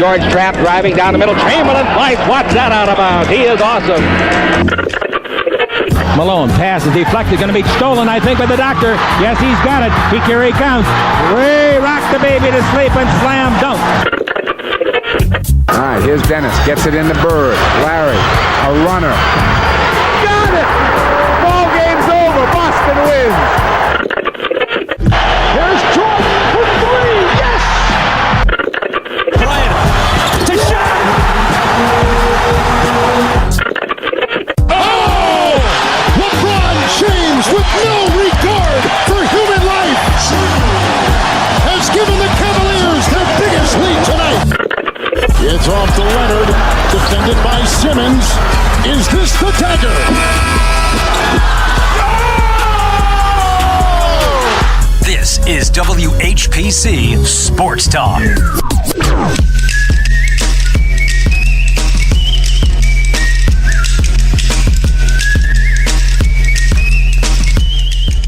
George Trapp driving down the middle. Chamberlain fights. Watch that out of bounds. He is awesome. Malone pass is deflected. Going to be stolen, I think, by the doctor. Yes, he's got it. Here he comes. Way rock the baby to sleep and slam dunk. All right, here's Dennis. Gets it into Bird. Larry, a runner. Got it! Ball game's over. Boston wins. Here's Jordan for three. Yes! Bryant to shot. Oh! LeBron James, with no regard for human life, has given the Cavaliers their biggest lead tonight. It's off to Leonard, defended by Simmons. Is this the dagger? This is WHPC Sports Talk.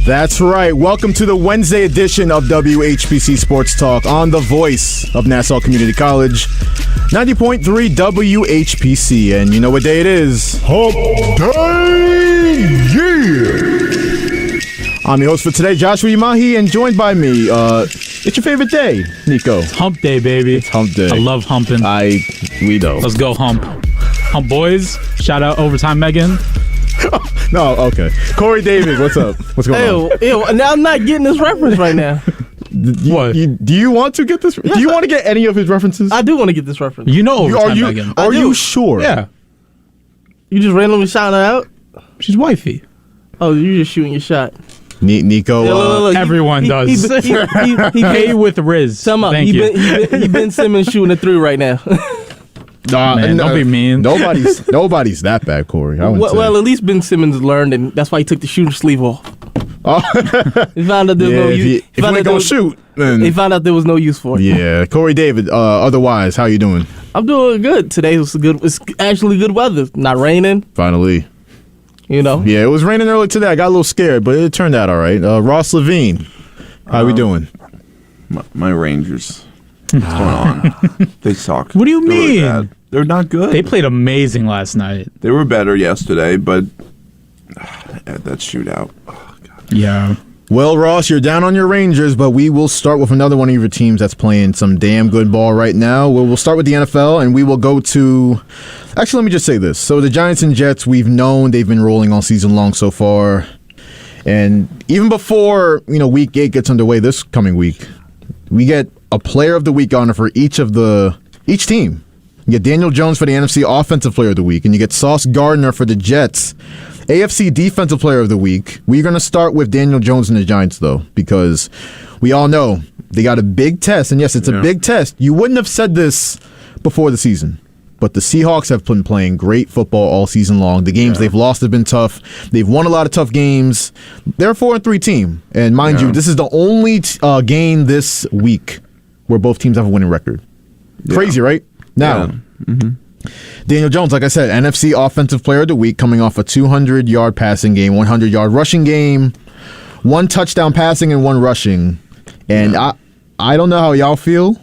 That's right. Welcome to the Wednesday edition of WHPC Sports Talk on the voice of Nassau Community College, 90.3 WHPC. And you know what day it is? Hump Day! Yeah! I'm your host for today, Joshua Umahi, and joined by me, it's your favorite day, Nico. Hump day, baby. It's hump day. I love humping. We know. Let's go hump. Hump boys. Shout out Overtime Megan. No, okay. Kory David, what's up? What's going on? Ew, now I'm not getting this reference right now. What? Do you want to get this? Yes, do you want to get any of his references? I do want to get this reference. You know Overtime Megan. Are you sure? Yeah. You just randomly shouting her out? She's wifey. Oh, you're just shooting your shot. Nico. Look, everyone does. Hey with Riz. Sum up. Thank you. He Ben Simmons shooting a three right now. Man, don't be mean. Nobody's that bad, Kory. Well, at least Ben Simmons learned, and that's why he took the shooter sleeve off. He found out there was no use. If you ain't gonna shoot, then he found out there was no use for it. Yeah, Kory David. Otherwise, how you doing? I'm doing good. Today was good. It's actually good weather. Not raining. Finally. You know. Yeah, it was raining earlier today. I got a little scared, but it turned out all right. Ross Levine, how we doing? My Rangers. What's going on? They suck. What do you mean? Really, they're not good. They played amazing last night. They were better yesterday, but that shootout. Oh, God. Yeah. Well, Ross, you're down on your Rangers, but we will start with another one of your teams that's playing some damn good ball right now. We'll start with the NFL, and we will go to... Actually, let me just say this. So the Giants and Jets, we've known they've been rolling all season long so far. And even before, Week 8 gets underway this coming week, we get a Player of the Week honor for each team. You get Daniel Jones for the NFC Offensive Player of the Week, and you get Sauce Gardner for the Jets AFC Defensive Player of the Week. We're going to start with Daniel Jones and the Giants, though, because we all know they got a big test. And yes, it's a big test. You wouldn't have said this before the season, but the Seahawks have been playing great football all season long. The games they've lost have been tough. They've won a lot of tough games. They're a 4-3 team. And mind you, this is the only game this week where both teams have a winning record. Yeah. Crazy, right? Now, Daniel Jones, like I said, NFC Offensive Player of the Week, coming off a 200-yard passing game, 100-yard rushing game, 1 touchdown passing and 1 rushing. And I don't know how y'all feel.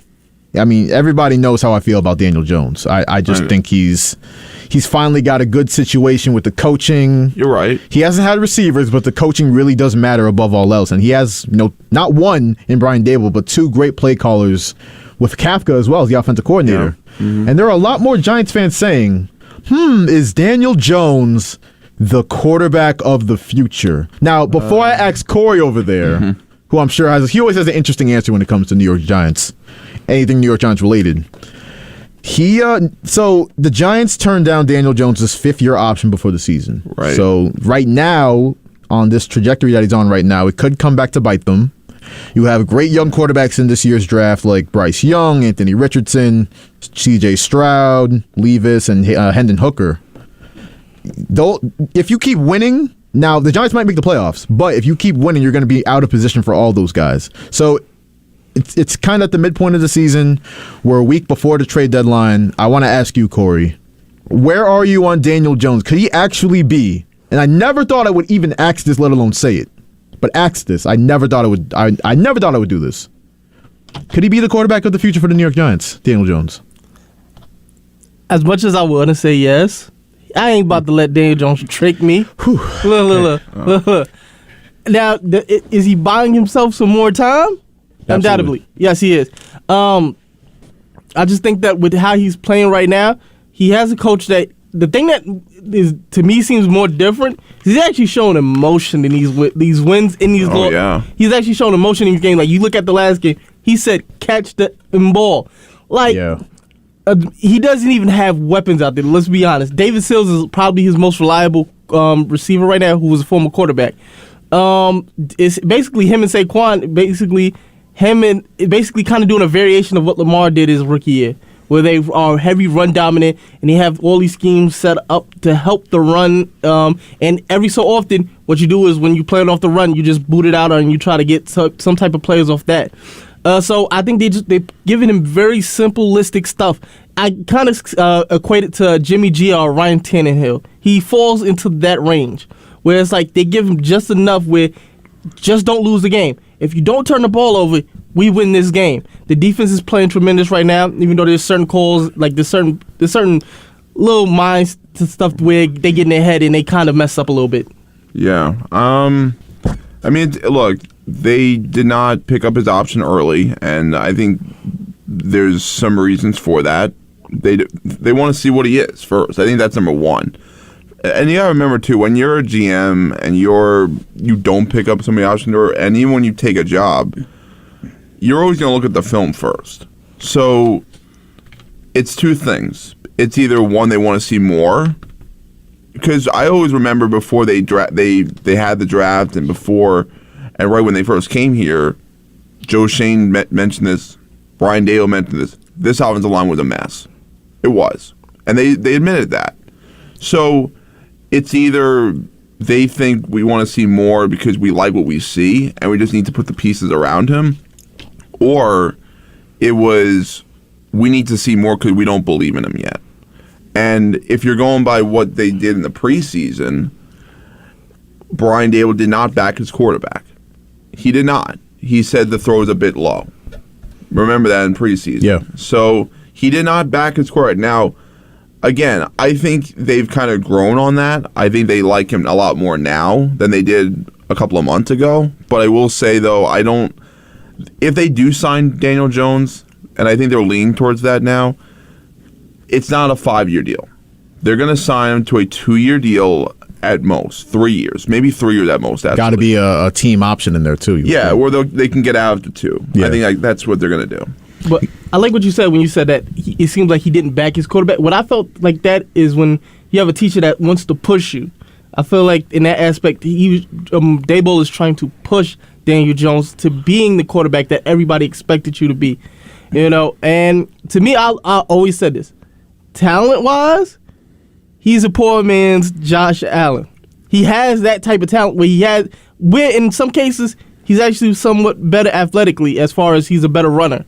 I mean, everybody knows how I feel about Daniel Jones. I just think he's finally got a good situation with the coaching. You're right. He hasn't had receivers, but the coaching really does matter above all else. And he has, not one in Brian Dable, but 2 great play callers with Kafka as well as the offensive coordinator. Yeah. Mm-hmm. And there are a lot more Giants fans saying, is Daniel Jones the quarterback of the future? Now, before I ask Kory over there, who I'm sure he always has an interesting answer when it comes to New York Giants, anything New York Giants related. So the Giants turned down Daniel Jones' 5th-year option before the season. Right. So right now, on this trajectory that he's on right now, it could come back to bite them. You have great young quarterbacks in this year's draft like Bryce Young, Anthony Richardson, C.J. Stroud, Levis, and Hendon Hooker. Though, if you keep winning, now the Giants might make the playoffs, but if you keep winning, you're going to be out of position for all those guys. So it's kind of at the midpoint of the season. We're a week before the trade deadline. I want to ask you, Kory, where are you on Daniel Jones? Could he actually be, and I never thought I would even ask this, let alone say it, but ask this. I never thought I would. I never thought I would do this. Could he be the quarterback of the future for the New York Giants, Daniel Jones? As much as I want to say yes, I ain't about to let Daniel Jones trick me. Look. Now, is he buying himself some more time? Absolutely. Undoubtedly. Yes, he is. I just think that with how he's playing right now, he has a coach that the thing that is to me seems more different. He's actually showing emotion in these wins in these. He's actually showing emotion in these games. Like you look at the last game, he said catch the ball. Like he doesn't even have weapons out there. Let's be honest. David Sills is probably his most reliable receiver right now, who was a former quarterback. It's basically him and Saquon. Basically kind of doing a variation of what Lamar did his rookie year, where they are heavy run dominant and they have all these schemes set up to help the run. And every so often, what you do is when you play it off the run, you just boot it out and you try to get some type of players off that. So I think they're giving him very simplistic stuff. I kind of equate it to Jimmy G or Ryan Tannehill. He falls into that range where it's like they give him just enough where just don't lose the game. If you don't turn the ball over, we win this game. The defense is playing tremendous right now, even though there's certain calls, like there's certain little minds to stuff where they get in their head and they kind of mess up a little bit. Yeah. I mean, look, they did not pick up his option early, and I think there's some reasons for that. They want to see what he is first. I think that's number one. And you gotta remember too, when you're a GM and you don't pick up somebody's option, and even when you take a job, you're always gonna look at the film first. So it's two things. It's either one, they want to see more, because I always remember before they had the draft and right when they first came here, Joe Shane mentioned this, Brian Dale mentioned this. This offensive line was a mess. It was, and they admitted that. So it's either they think we want to see more because we like what we see and we just need to put the pieces around him, or it was we need to see more because we don't believe in him yet. And if you're going by what they did in the preseason, Brian Dable did not back his quarterback. He did not. He said the throw was a bit low. Remember that in preseason. Yeah. So he did not back his quarterback. Now, again, I think they've kind of grown on that. I think they like him a lot more now than they did a couple of months ago. But I will say, though, if they do sign Daniel Jones, and I think they're leaning towards that now, it's not a 5-year deal. They're going to sign him to a 2-year deal at most, 3 years, maybe 3 years at most. Got to be a team option in there, too. Yeah, or they can get out after 2. Yeah. I think that's what they're going to do. But I like what you said when you said that it seems like he didn't back his quarterback. What I felt like that is when you have a teacher that wants to push you. I feel like in that aspect, Daboll is trying to push Daniel Jones to being the quarterback that everybody expected you to be. You know, and to me, I always said this. Talent-wise, he's a poor man's Josh Allen. He has that type of talent where in some cases, he's actually somewhat better athletically as far as he's a better runner.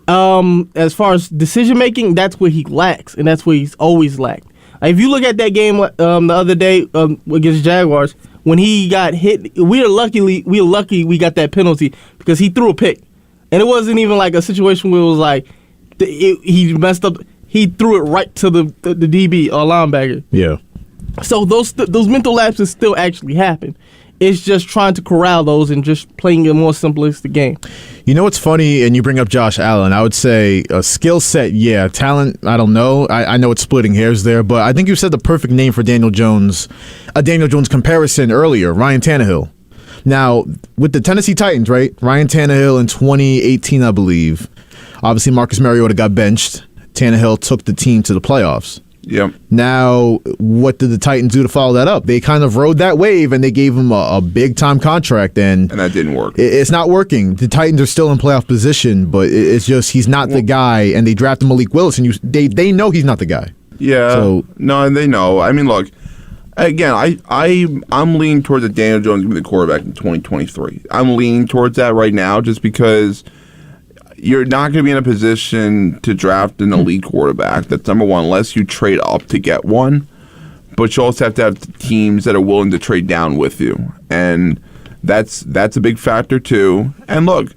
As far as decision-making, that's where he lacks, and that's where he's always lacked. Like, if you look at that game the other day against Jaguars, when he got hit, we were lucky we got that penalty because he threw a pick. And it wasn't even like a situation where it was like he messed up. He threw it right to the DB or linebacker. Yeah. So those mental lapses still actually happen. It's just trying to corral those and just playing a more simplistic game. You know what's funny, and you bring up Josh Allen, I would say a skill set, yeah. Talent, I don't know. I know it's splitting hairs there, but I think you said the perfect name for Daniel Jones, a Daniel Jones comparison earlier, Ryan Tannehill. Now, with the Tennessee Titans, right, Ryan Tannehill in 2018, I believe, obviously Marcus Mariota got benched. Tannehill took the team to the playoffs. Yep. Now, what did the Titans do to follow that up? They kind of rode that wave, and they gave him a big-time contract, and that didn't work. It's not working. The Titans are still in playoff position, but it's just he's not the guy, and they drafted Malik Willis, and they know he's not the guy. Yeah. So, no, they know. I mean, look, again, I'm leaning towards that Daniel Jones being the quarterback in 2023. I'm leaning towards that right now just because you're not going to be in a position to draft an elite quarterback. That's number one, unless you trade up to get one. But you also have to have teams that are willing to trade down with you. And that's a big factor, too. And look,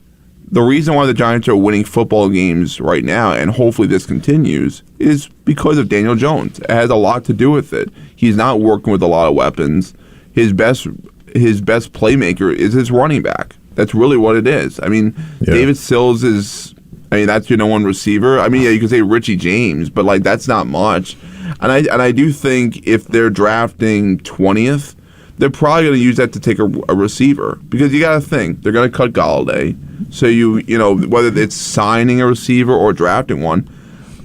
the reason why the Giants are winning football games right now, and hopefully this continues, is because of Daniel Jones. It has a lot to do with it. He's not working with a lot of weapons. His best playmaker is his running back. That's really what it is. I mean, David Sills that's your number one receiver. I mean, yeah, you could say Richie James, but like that's not much. And I do think if they're drafting 20th, they're probably going to use that to take a receiver, because you got to think they're going to cut Galladay. So you know whether it's signing a receiver or drafting one,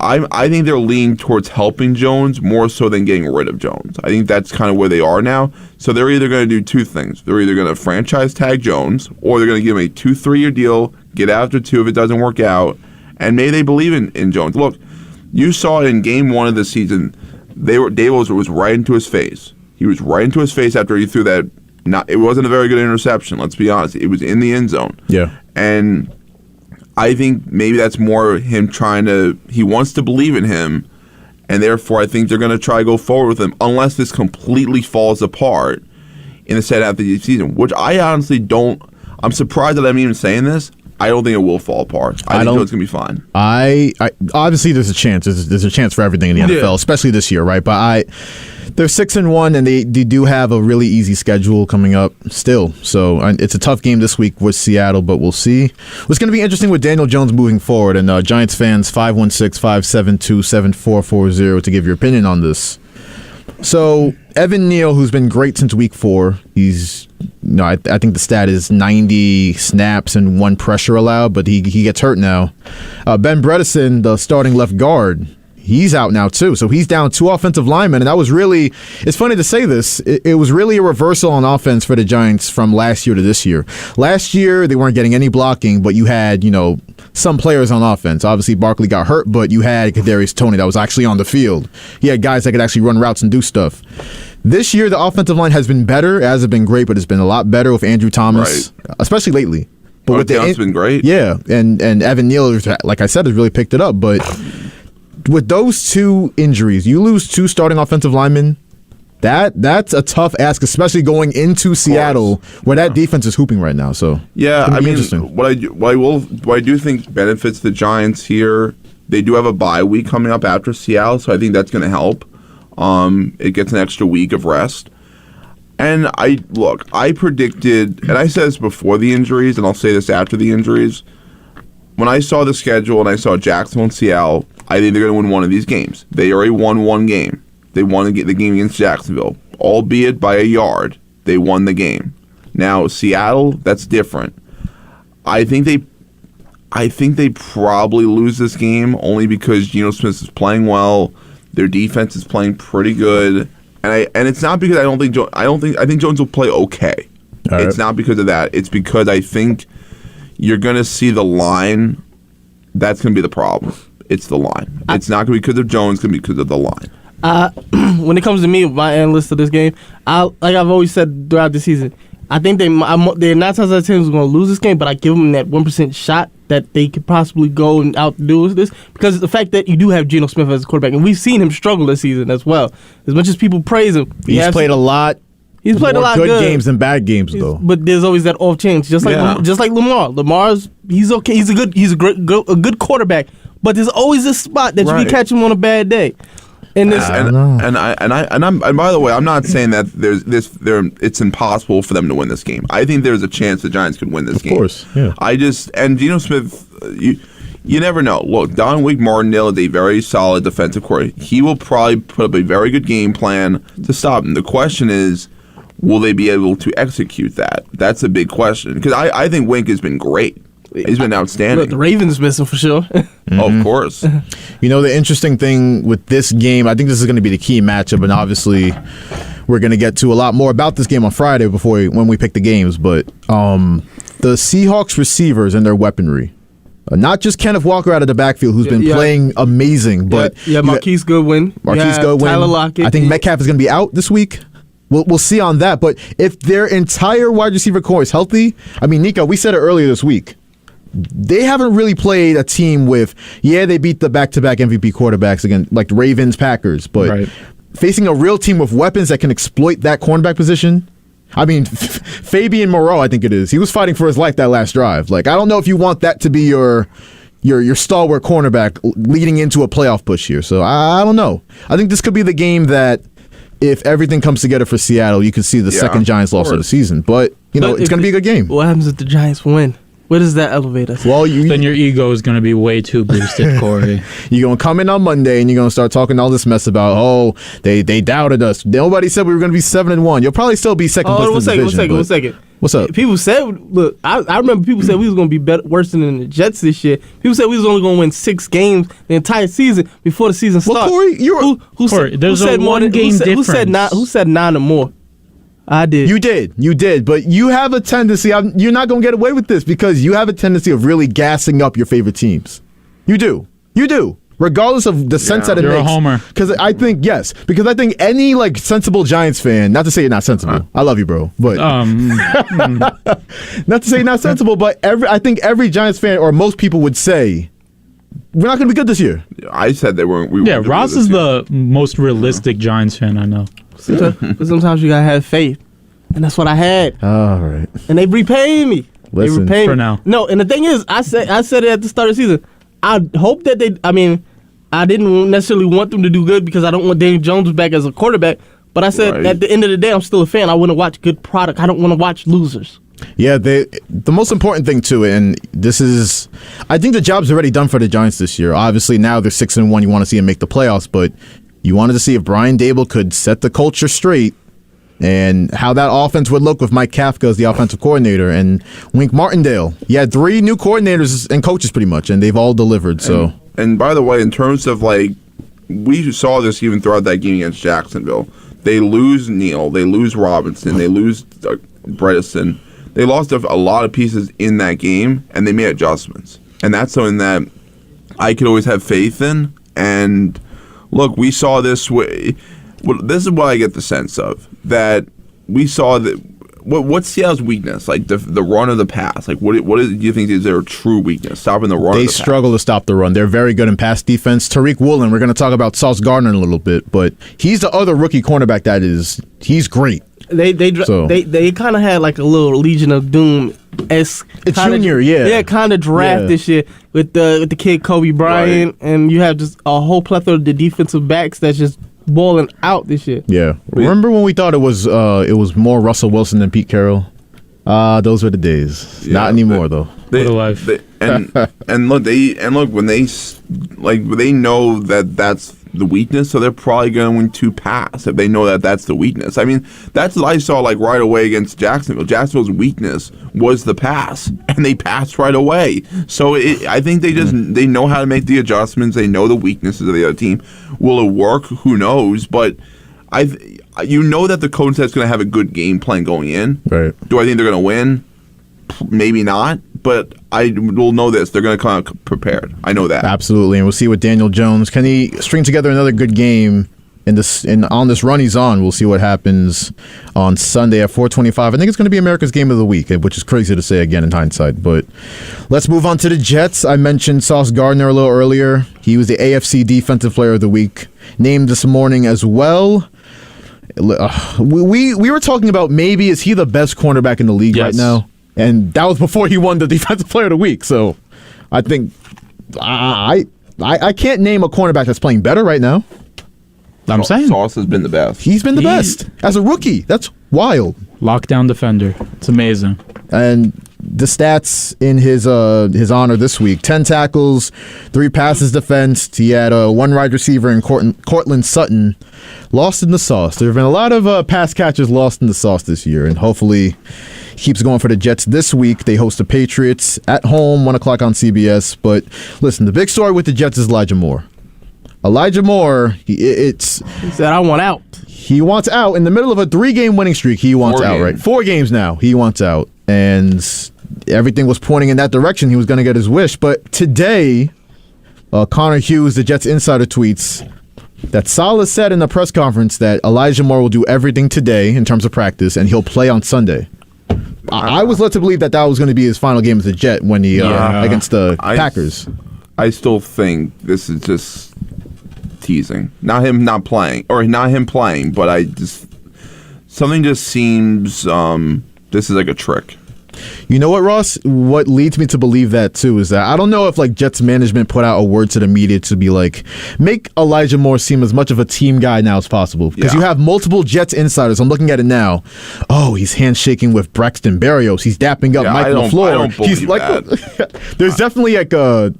I think they're leaning towards helping Jones more so than getting rid of Jones. I think that's kind of where they are now. So they're either going to do two things. They're either going to franchise tag Jones, or they're going to give him a 2-3 year deal, get after 2 if it doesn't work out, and maybe they believe in Jones. Look, you saw it in game 1 of the season. Davis was right into his face. He was right into his face after he threw that. It wasn't a very good interception, let's be honest. It was in the end zone. Yeah. And I think maybe that's more him he wants to believe in him, and therefore I think they're going to try to go forward with him unless this completely falls apart in the second half of the season, which I honestly don't. I'm surprised that I'm even saying this. I don't think it will fall apart. I think it's going to be fine. I obviously there's a chance. There's a chance for everything in the NFL, especially this year, right? But they're 6-1, and they do have a really easy schedule coming up still. So it's a tough game this week with Seattle, but we'll see. What's going to be interesting with Daniel Jones moving forward, and Giants fans 516-572-7440 to give your opinion on this. So Evan Neal, who's been great since week 4, he's I think the stat is 90 snaps and 1 pressure allowed, but he gets hurt now. Ben Bredesen, the starting left guard, he's out now too. So he's down 2 offensive linemen, and that was really, it's funny to say this, it was really a reversal on offense for the Giants from last year to this year. Last year, they weren't getting any blocking, but you had, some players on offense. Obviously, Barkley got hurt, but you had Kadarius Toney that was actually on the field. He had guys that could actually run routes and do stuff. This year, the offensive line has been better. It hasn't been great, but it's been a lot better with Andrew Thomas, especially lately. But with Downs been great. Yeah, and Evan Neal, like I said, has really picked it up. But with those 2 injuries, you lose 2 starting offensive linemen. That's a tough ask, especially going into Seattle, where that defense is hooping right now. So I mean, what I do think benefits the Giants here. They do have a bye week coming up after Seattle, so I think that's going to help. It gets an extra week of rest. And I predicted, and I said this before the injuries, and I'll say this after the injuries. When I saw the schedule and I saw Jacksonville and Seattle, I think they're going to win one of these games. They already won one game. They won the game against Jacksonville, albeit by a yard. They won the game. Now Seattle, that's different. I think they probably lose this game only because Geno Smith is playing well. Their defense is playing pretty good, and it's not because I think Jones will play okay. Right. It's not because of that. It's because I think you're going to see the line. That's going to be the problem. It's the line. It's not going to be because of Jones. It's going to be because of the line. When it comes to me, my analyst of this game, like I've always said throughout the season, I think they're 9 times out of 10 going to lose this game, but I give them that 1% shot that they could possibly go and outdo this, because the fact that you do have Geno Smith as a quarterback, and we've seen him struggle this season as well. As much as people praise him, he's played a lot. He's played a lot good games than bad games, though. But there's always that off chance, just like Lamar. He's okay. He's a good quarterback, but there's always this spot that you can catch him on a bad day. And by the way, I'm not saying that it's impossible for them to win this game. I think there's a chance the Giants could win this game. Of course, yeah. And Geno Smith, you never know. Look, Don Wink Martindale is a very solid defensive coordinator. He will probably put up a very good game plan to stop him. The question is, will they be able to execute that? That's a big question, because I think Wink has been great. He's been outstanding. Look, the Ravens miss him for sure. Oh, of course. The interesting thing with this game, I think this is going to be the key matchup, and obviously we're going to get to a lot more about this game on Friday when we pick the games, but the Seahawks receivers and their weaponry. Not just Kenneth Walker out of the backfield, who's been playing amazing, but Marquise Goodwin. Tyler Lockett. I think Metcalf is going to be out this week. We'll see on that, but if their entire wide receiver core is healthy, I mean, Nico, we said it earlier this week. They haven't really played a team with, they beat the back-to-back MVP quarterbacks again, like the Ravens, Packers, but facing a real team with weapons that can exploit that cornerback position, I mean, Fabian Moreau, I think it is. He was fighting for his life that last drive. Like, I don't know if you want that to be your stalwart cornerback leading into a playoff push here. So I don't know. I think this could be the game that, if everything comes together for Seattle, you could see the second Giants loss of the season. But, it's going to be a good game. What happens if the Giants win? Where does that elevate us? Well, then your ego is going to be way too boosted, Kory. You're going to come in on Monday and you're going to start talking all this mess about, they doubted us. Nobody said we were going to be 7-1. You'll probably still be second place in the division. One second. What's up? People said, look, I remember people said we was going to be worse than the Jets this year. People said we was only going to win 6 games the entire season before the season started. Well, Kory, there's a one-game difference. Who said 9 or more? I did. You did, but you have a tendency, you're not going to get away with this because you have a tendency of really gassing up your favorite teams. You do. Regardless of the sense that it makes. You're a homer. Because I think any sensible Giants fan, not to say you're not sensible, I love you, bro, but not to say you're not sensible, but I think every Giants fan or most people would say, we're not going to be good this year. I said they weren't. Ross is the most realistic Giants fan I know. Sometimes you gotta have faith, and that's what I had. All right. And they repaying me. Listen, they repay for me. now. No, and the thing is, I said it at the start of the season. I hope that I didn't necessarily want them to do good because I don't want Daniel Jones back as a quarterback. But I said at the end of the day, I'm still a fan. I want to watch good product. I don't want to watch losers. Yeah, the most important thing too, and I think the job's already done for the Giants this year. Obviously, now they're 6-1. You want to see them make the playoffs, but you wanted to see if Brian Dable could set the culture straight and how that offense would look with Mike Kafka as the offensive coordinator and Wink Martindale. You had 3 new coordinators and coaches pretty much, and they've all delivered. So, and by the way, in terms of we saw this even throughout that game against Jacksonville. They lose Neal, they lose Robinson, they lose Bredesen. They lost a lot of pieces in that game, and they made adjustments. And that's something that I could always have faith in. And look, we saw this way. This is what I get the sense of, that we saw that. What's Seattle's weakness? The run of the pass. What do you think is their true weakness? Stopping the run. They struggle to stop the run. They're very good in pass defense. Tariq Woolen. We're going to talk about Sauce Gardner in a little bit, but he's the other rookie cornerback he's great. They kind of had a little Legion of Doom esque. It's junior, yeah, kind of draft this year with the kid Kobe Bryant, and you have just a whole plethora of the defensive backs that's just balling out this year. Yeah, remember when we thought it was more Russell Wilson than Pete Carroll? Those were the days. Not anymore, though. What a life. And look when they know that that's the weakness, so they're probably going to pass if they know that that's the weakness. I mean, that's what I saw right away against Jacksonville. Jacksonville's weakness was the pass, and they passed right away. So I think they know how to make the adjustments. They know the weaknesses of the other team. Will it work? Who knows? But you know that the coach that's going to have a good game plan going in. Right. Do I think they're going to win? Maybe not, but I will know this. They're going to come out prepared. I know that. Absolutely, and we'll see with Daniel Jones. Can he string together another good game on this run he's on? We'll see what happens on Sunday at 4:25. I think it's going to be America's Game of the Week, which is crazy to say again in hindsight. But let's move on to the Jets. I mentioned Sauce Gardner a little earlier. He was the AFC Defensive Player of the Week, named this morning as well. We were talking about maybe is he the best cornerback in the league right now? And that was before he won the Defensive Player of the Week. So I think I can't name a cornerback that's playing better right now. I'm saying Sauce has been the best. He's been the best as a rookie. That's wild. Lockdown defender. It's amazing. And the stats in his honor this week: 10 tackles, 3 passes defensed. He had 1 wide receiver in Cortland Sutton. Lost in the sauce. There have been a lot of pass catches lost in the sauce this year, and hopefully keeps going for the Jets this week. They host the Patriots at home, 1 o'clock on CBS. But listen, the big story with the Jets is Elijah Moore. Elijah Moore, he said, I want out. He wants out. In the middle of a 3-game winning streak, he wants out, right? 4 games now, he wants out. And everything was pointing in that direction. He was going to get his wish. But today, Connor Hughes, the Jets insider, tweets that Saleh said in the press conference that Elijah Moore will do everything today in terms of practice, and he'll play on Sunday. I was led to believe that was going to be his final game as a Jet when he against the Packers. I still think this is just teasing. Not him not playing, or not him playing, but I just something just seems this is like a trick. You know what, Ross? What leads me to believe that too is that I don't know if like Jets management put out a word to the media to be like, make Elijah Moore seem as much of a team guy now as possible, because you have multiple Jets insiders. I'm looking at it now. Oh, he's handshaking with Braxton Berrios. He's dapping up Mike LaFleur. I don't believe he's like, that. There's definitely like a.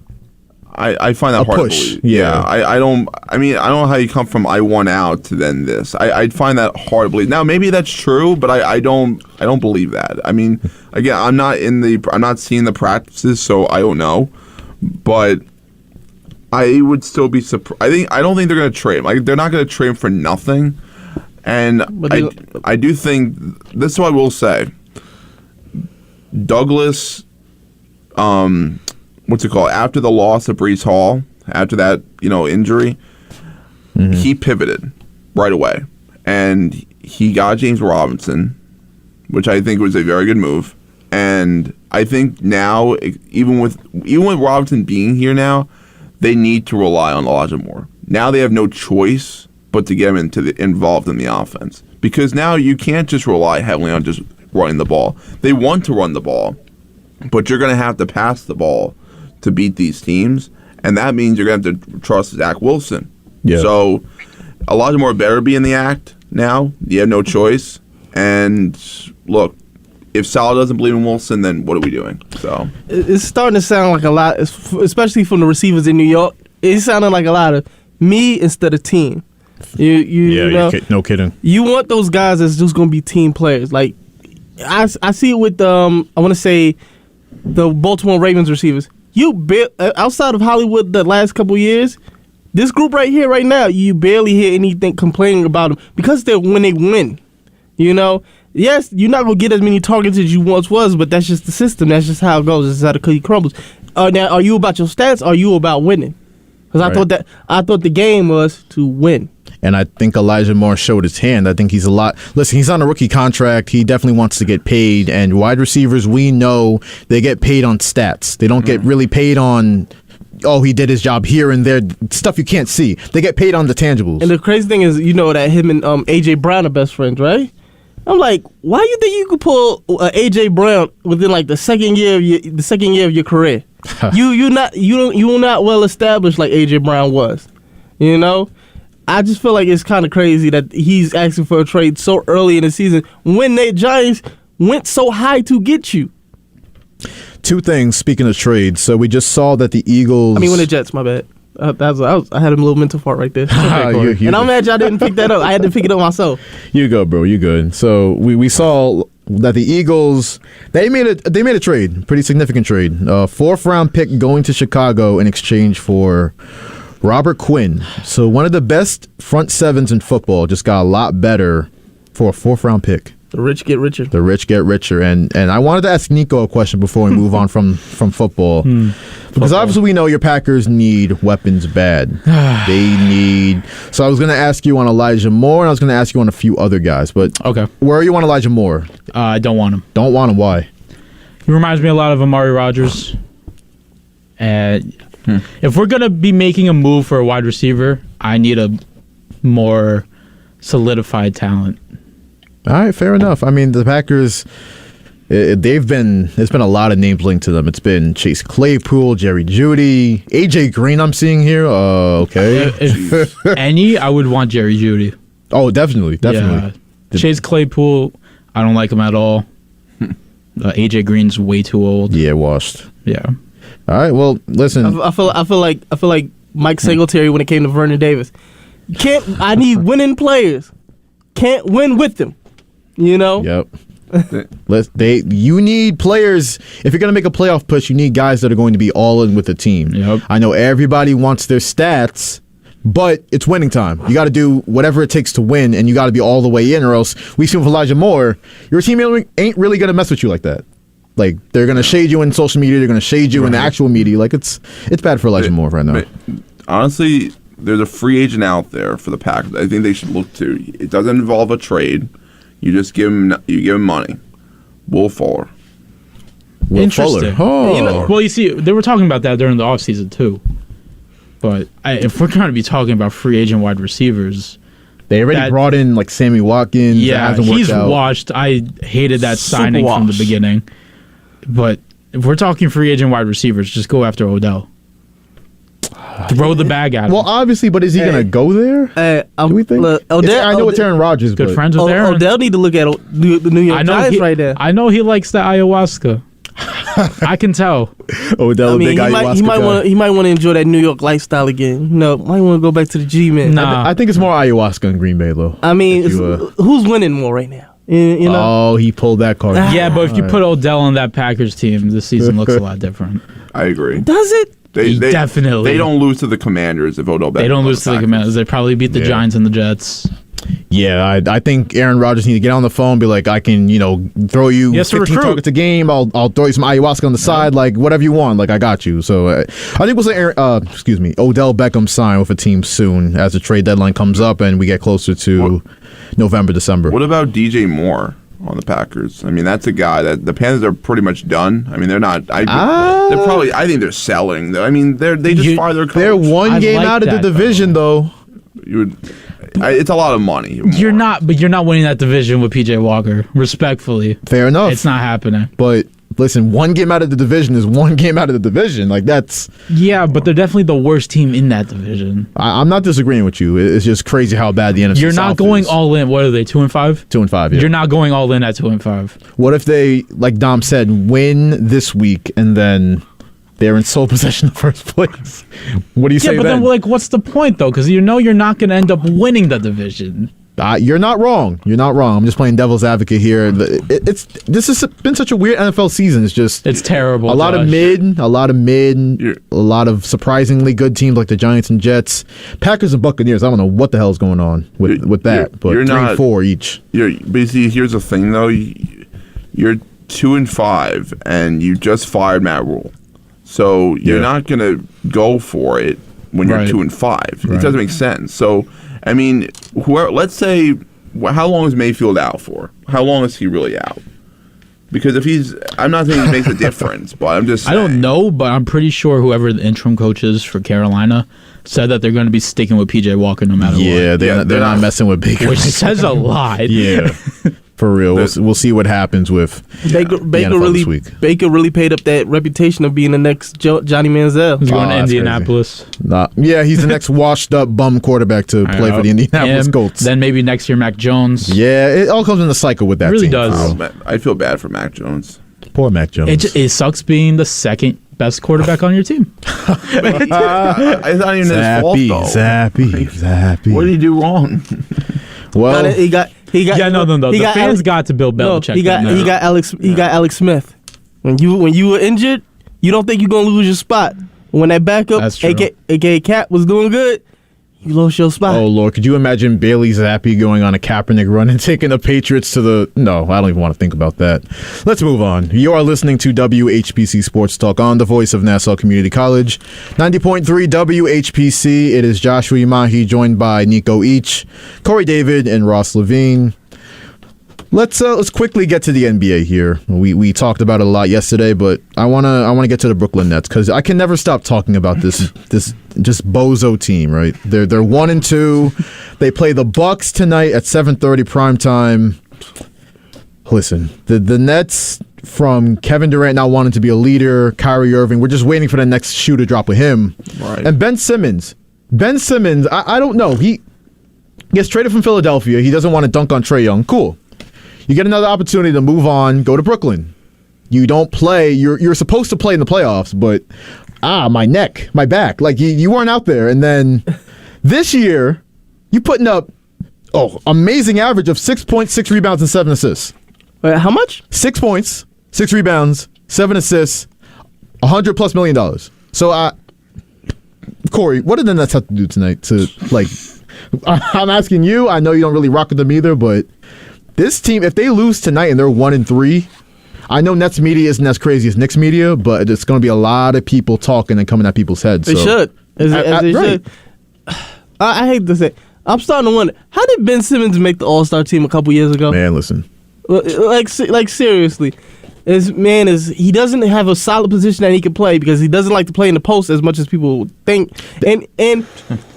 I find that hard push. to believe. Yeah. I don't know how you come from I won out to then this. I'd find that hard to believe. Now maybe that's true, but I don't believe that. I mean, again, I'm not seeing the practices, so I don't know. But I would still be surprised. I don't think they're going to trade him. Like, they're not going to trade him for nothing. And I do think this is what I will say. Douglas, what's it called? After the loss of Breece Hall, after that, injury, he pivoted right away, and he got James Robinson, which I think was a very good move. And I think now, even with Robinson being here now, they need to rely on Elijah Moore. Now they have no choice but to get him involved in the offense, because now you can't just rely heavily on just running the ball. They want to run the ball, but you're going to have to pass the ball to beat these teams, and that means you're going to have to trust Zach Wilson. Yeah. So Elijah Moore better be in the act now. You have no choice. And look, if Saleh doesn't believe in Wilson, then what are we doing? So it's starting to sound like a lot, especially from the receivers in New York. It's sounding like a lot of me instead of team. No kidding. You want those guys that's just going to be team players. Like I see it with I want to say the Baltimore Ravens receivers. Outside of Hollywood the last couple years, this group right here, right now, you barely hear anything complaining about them because when they win. Yes, you're not going to get as many targets as you once was, but that's just the system. That's just how it goes. This is how the cookie crumbles. Now, are you about your stats or are you about winning? Because I thought the game was to win. And I think Elijah Moore showed his hand. I think he's he's on a rookie contract. He definitely wants to get paid. And wide receivers, we know they get paid on stats. They don't get really paid on, he did his job here and there, stuff you can't see. They get paid on the tangibles. And the crazy thing is, that him and A.J. Brown are best friends, right? I'm like, why do you think you could pull A.J. Brown within like the second year of your career? You're not well established like A.J. Brown was. I just feel like it's kind of crazy that he's asking for a trade so early in the season when the Giants went so high to get you. Two things, speaking of trades. So we just saw that the Eagles... when the Jets, my bad. I had a little mental fart right there. And I'm mad y'all didn't pick that up. I had to pick it up myself. You go, bro. You good. So we saw that the Eagles, they made a trade, pretty significant trade. 4th round pick going to Chicago in exchange for Robert Quinn. So one of the best front sevens in football just got a lot better for a 4th round pick. The rich get richer. The rich get richer. And I wanted to ask Nico a question before we move on from football. Because obviously we know your Packers need weapons bad. So I was going to ask you on Elijah Moore, and I was going to ask you on a few other guys. But okay, where are you on Elijah Moore? I don't want him. Don't want him? Why? He reminds me a lot of Amari Rodgers. If we're going to be making a move for a wide receiver, I need a more solidified talent. All right, fair enough. I mean, the Packers, there's been a lot of names linked to them. It's been Chase Claypool, Jerry Jeudy, AJ Green I'm seeing here. Okay. If any, I would want Jerry Jeudy. Oh, definitely. Yeah. Chase Claypool, I don't like him at all. AJ Green's way too old. Yeah, washed. Yeah. All right, well, listen. I feel like Mike Singletary when it came to Vernon Davis. I need winning players. Can't win with them. Yep. You need players. If you're going to make a playoff push, you need guys that are going to be all in with the team. Yep. I know everybody wants their stats, but it's winning time. You got to do whatever it takes to win, and you got to be all the way in, or else we see with Elijah Moore, your team ain't really going to mess with you like that. Like, they're going to shade you in social media. They're going to shade you in the actual media. Like, it's bad for Elijah Moore right now. Honestly, there's a free agent out there for the Packers I think they should look to. It doesn't involve a trade. You just give him money. Will Fuller. Interesting. Oh. Well, you see, they were talking about that during the offseason too. But if we're going to be talking about free agent wide receivers, They already brought in like Sammy Watkins. Yeah, he's washed. I hated that Super signing from the washed. beginning. But if we're talking free agent wide receivers, just go after Odell. Throw the bag at him. Well, obviously, but is he gonna go there? Do we think? Look, I know it's Aaron Rodgers. Good but friends with Aaron. Odell need to look at the New York Giants right there. I know he likes the ayahuasca. I can tell. Odell, big ayahuasca he might want to enjoy that New York lifestyle again. No, might want to go back to the G, man. Nah. I think it's more ayahuasca in Green Bay, though. I mean, who's winning more right now? You know? Oh, he pulled that card. Yeah, but if you put Odell on that Packers team, this season looks a lot different. I agree. Does it? They definitely. They don't lose to the Commanders if Odell Beckham. They don't lose to the Commanders. They probably beat the Giants and the Jets. Yeah, I think Aaron Rodgers needs to get on the phone, be like, I can, throw you 15 targets a game. I'll throw you some ayahuasca on the side, like whatever you want. Like I got you. So I think we'll say, Odell Beckham sign with a team soon as the trade deadline comes up and we get closer to November, December. What about DJ Moore on the Packers? I mean, that's a guy that the Panthers are pretty much done. I mean, they're not. They're probably. I think they're selling. I mean, they just fired their coach. They're one game out of the division, though. It's a lot of money. You're not winning that division with PJ Walker. Respectfully, fair enough. It's not happening. But listen, one game out of the division is one game out of the division. Like that's. Yeah, but they're definitely the worst team in that division. I'm not disagreeing with you. It's just crazy how bad the NFC. You're not South going is. all in. What are they? 2-5. 2-5. Yeah. You're not going all in at 2-5. What if they, like Dom said, win this week and then they're in sole possession of first place? What do you say? Yeah, but then what's the point though? Because you're not going to end up winning the division. You're not wrong. You're not wrong. I'm just playing devil's advocate here. This has been such a weird NFL season. It's terrible. A lot of mid, a lot of surprisingly good teams like the Giants and Jets, Packers and Buccaneers. I don't know what the hell's going on with that. But you're 3-4 each. But see, here's the thing though. You're 2-5, and you just fired Matt Rule, so you're not gonna go for it when you're 2-5. Right. It doesn't make sense. So. I mean, let's say, how long is Mayfield out for? How long is he really out? Because I'm not saying he makes a difference, but I'm just saying. I don't know, but I'm pretty sure whoever the interim coach is for Carolina said that they're going to be sticking with PJ Walker no matter what. Yeah, they're not messing with Baker. Which says a lot. Yeah. For real, we'll see what happens with Baker this week. Baker really paid up that reputation of being the next Johnny Manziel. He's going to Indianapolis. Yeah, he's the next washed-up bum quarterback to play for the Indianapolis Colts. Then maybe next year, Mac Jones. Yeah, it all comes in a cycle with that. It really team. does. I feel bad for Mac Jones. Poor Mac Jones. It sucks being the second best quarterback on your team. It's not even his fault, though. Zappy. What did he do wrong? Well, he got. The fans got to Bill Belichick. He got Alex Smith. When you were injured, you don't think you're gonna lose your spot. When that backup, aka Cap, was doing good, you lost your spot. Oh Lord, could you imagine Bailey Zappi going on a Kaepernick run and taking the Patriots to the? No, I don't even want to think about that. Let's move on. You are listening to WHPC Sports Talk on the voice of Nassau Community College, 90.3 WHPC. It is Joshua Umahi joined by Nico Each, Kory David, and Ross Levine. Let's quickly get to the NBA here. We talked about it a lot yesterday, but I wanna get to the Brooklyn Nets because I can never stop talking about this just bozo team. Right? They're 1-2. They play the Bucks tonight at 7:30 prime time. Listen, the Nets, from Kevin Durant not wanting to be a leader, Kyrie Irving, we're just waiting for the next shoe to drop with him. Right. And Ben Simmons, I don't know. He gets traded from Philadelphia. He doesn't want to dunk on Trae Young. Cool. You get another opportunity to move on, go to Brooklyn. You don't play. You're supposed to play in the playoffs, but my neck, my back, like you weren't out there. And then this year, you putting up amazing average of 6 points, 6 rebounds, and 7 assists. Wait, how much? 6 points, 6 rebounds, 7 assists, $100+ million. So, Kory, what did the Nets have to do tonight to I'm asking you. I know you don't really rock with them either, but. This team, if they lose tonight and they're 1-3, I know Nets media isn't as crazy as Knicks media, but it's going to be a lot of people talking and coming at people's heads. They should. They should. I hate to say, I'm starting to wonder, how did Ben Simmons make the All-Star team a couple years ago? Man, listen. Like seriously. he doesn't have a solid position that he can play because he doesn't like to play in the post as much as people would think, and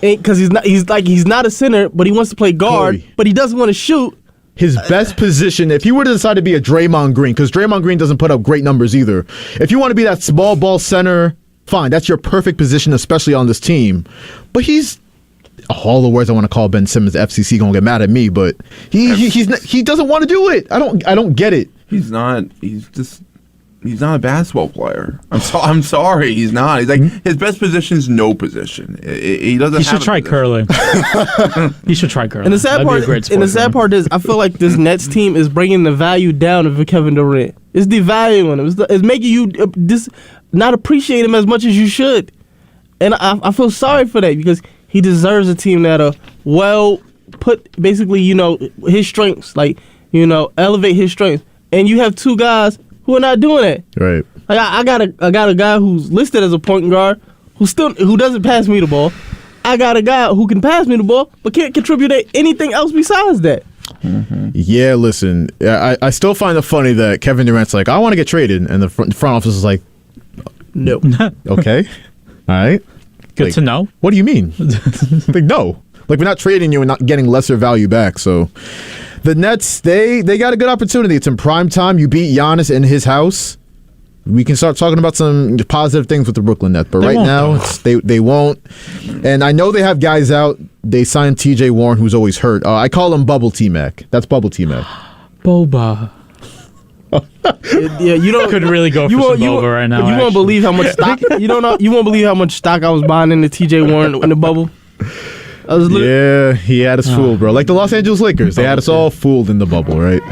because he's not a center, but he wants to play guard, Kory. but he doesn't want to shoot. His best position, if he were to decide to be a Draymond Green, because Draymond Green doesn't put up great numbers either. If you want to be that small ball center, fine, that's your perfect position, especially on this team. But he's all the words I want to call Ben Simmons. The FCC gonna get mad at me, but he doesn't want to do it. I don't get it. He's not a basketball player. I'm sorry, he's not. He's like his best position is no position. He doesn't. He should try curling. He should try curling. And the sad part is, I feel like this Nets team is bringing the value down of Kevin Durant. It's devaluing him. It's making you not appreciate him as much as you should. And I feel sorry for that because he deserves a team that put basically his strengths, elevate his strengths. And you have two guys who are not doing it. Right. Like I got a guy who's listed as a point guard who doesn't pass me the ball. I got a guy who can pass me the ball but can't contribute to anything else besides that. Mm-hmm. Yeah, listen, I still find it funny that Kevin Durant's like, I want to get traded, and the front office is like, no. Okay, all right. Good to know. What do you mean? Like, no. Like, we're not trading you and not getting lesser value back. So the Nets, they got a good opportunity. It's in prime time. You beat Giannis in his house. We can start talking about some positive things with the Brooklyn Nets. But right now, they won't. And I know they have guys out. They signed TJ Warren, who's always hurt. I call him Bubble T-Mac. That's Bubble T-Mac. Boba. Yeah, you don't could really go for some boba right now. You won't believe how much stock. You won't believe how much stock I was buying in the TJ Warren in the bubble. Yeah, he had us fooled, bro. Like the Los Angeles Lakers, they had us all fooled in the bubble, right?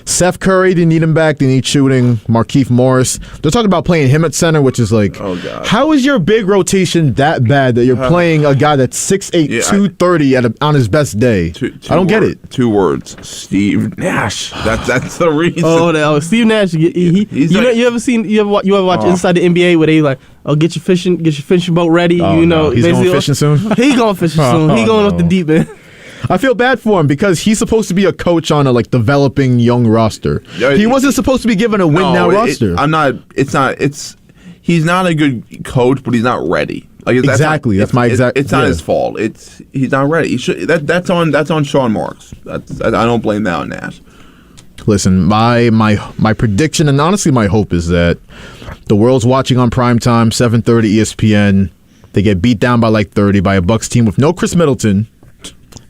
Seth Curry, they need him back. They need shooting. Markieff Morris. They're talking about playing him at center, which is like, oh God. How is your big rotation that bad that you're playing a guy that's 6'8", 230 on his best day? I don't get it. 2 words. Steve Nash. That's the reason. Oh, Steve Nash. You ever watch Inside the NBA where they like, get your fishing boat ready. No. He's going fishing soon. He going fishing soon. He going off the deep end. I feel bad for him because he's supposed to be a coach on a developing young roster. He wasn't supposed to be given a win now roster. He's not a good coach, but he's not ready. Exactly. That's my exact. It's not his fault. He's not ready. That's on Sean Marks. I don't blame that on Nash. Listen, my prediction and honestly my hope is that the world's watching on primetime, 7:30 ESPN. They get beat down by 30 by a Bucks team with no Chris Middleton.